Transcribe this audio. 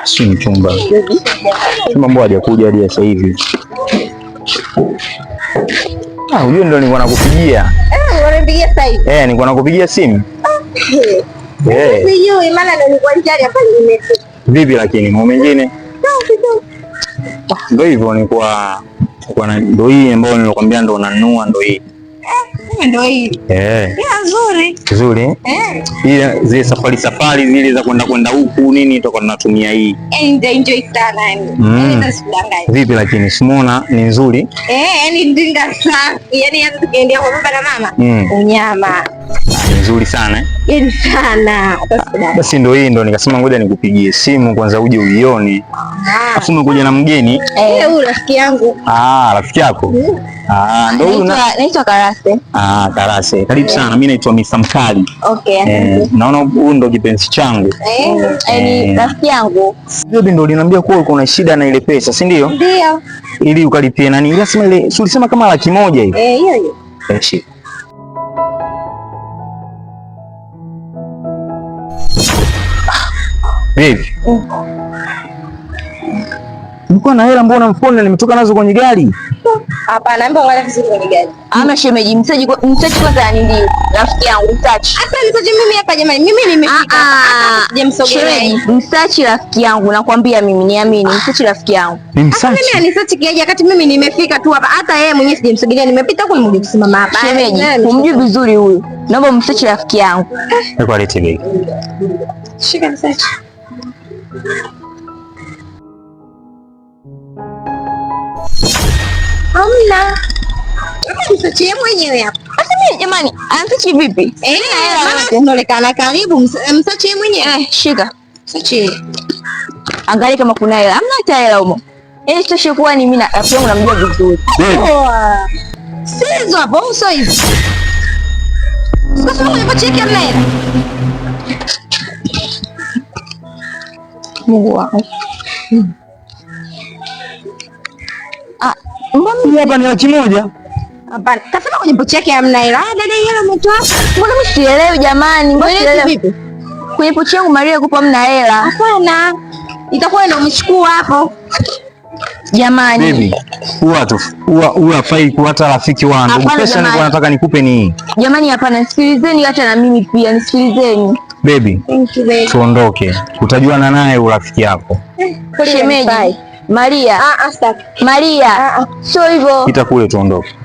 Si mchumba. Mambo hajakuja hadi sasa hivi. Huyo ndio nilikuwa nakupigia. Unanipigia sasa hivi? Nilikuwa nakupigia simu. Sijui maana ndio nilikuwa njari hapa nimefika. Vipi lakini mambo mengine? Ndio hivyo nilikuwa ndio hii ambayo nilikwambia ndo nanunua ndo hii. Ndio hii. Nzuri. Nzuri? Ile zile safari zile za kwenda huku nini tutakuwa tunatumia hii. Enjoy sana yani. Nasidanganya. Vipi lakini simona ni nzuri? Yani ndinga safi. Yani hata tukiendea kwa baba na mama. Unyama. Nzuri sana. Sana. Basi ndo hii ndo nikasema ngoja nikupigie simu kwanza uje uione. Afu umekuja na mgeni? Huyu rafiki yangu. Rafiki yako? Ndo huyu naitwa Karase. Karase. Karibu sana. Mimi naitwa Mr. Mkali. Okay. Naona huyu ndo kipenzi changu. Ni rafiki yangu. Wewe ndo uliniambia kuwa uko na shida na ile pesa, si ndio? Ndio. Ili ukalipie nani? Ile sema ile, ulisema kama 100,000 hivi. Hiyo. Shika. Vipi? Nilikuwa na hela mbona mfukoni nimetoka nazo kwenye gari? Hapana, naomba ngala vizuri kwenye gari. Ama shemeji, mtaji kwanza ni ndio. Rafiki yangu mtaji. Hata mtaji mimi hapa jamani. Mimi nimefika. Shemeji, mtaji rafiki yangu nakwambia mimi niamini, mtaji rafiki yangu. Ni msachi. Mimi anisachi kiaje wakati mimi nimefika tu hapa. Hata yeye mwenyewe sijamsogelea, nimepita huko nimekuja kusimama hapa. Shemeji, humjui vizuri huyu. Naomba mtaji rafiki yangu. Hebu alete begi. Shika msachi. Amna. Msachi mwenyewe hapa. Hata mimi jamani, anamtaji vipi? Mama anaonekana karibu msachi mwenyewe. Shika. Msachi. Angalia kama kuna hela. Hamna hata hela humo. Sitoshe kuwa ni mimi na rafiki yangu namjua vizuri. Sizo hapo uso hivi. Sasa mwenye pochi yake amna hela. Mungu wangu. Mbona hapa ni 100,000? Hapana. Kasema kwenye pochi yake hamna hela. Dada hela umetoa. Mbona mimi sielewi jamani? Mbona sielewi vipi? Kwenye pochi yangu Maria kupa hamna hela. Hapana. Itakuwa ndio umechukua hapo. Jamani. Baby, huwa hafai kuata rafiki wangu. Pesa nilikuwa nataka nikupe ni. Jamani hapana, sikilizeni hata na mimi pia, nisikilizeni. Baby, tuondoke. Utajuana naye urafiki yako. Shemeji. Maria. Maria. Sio hivyo. Pita kule tuondoke.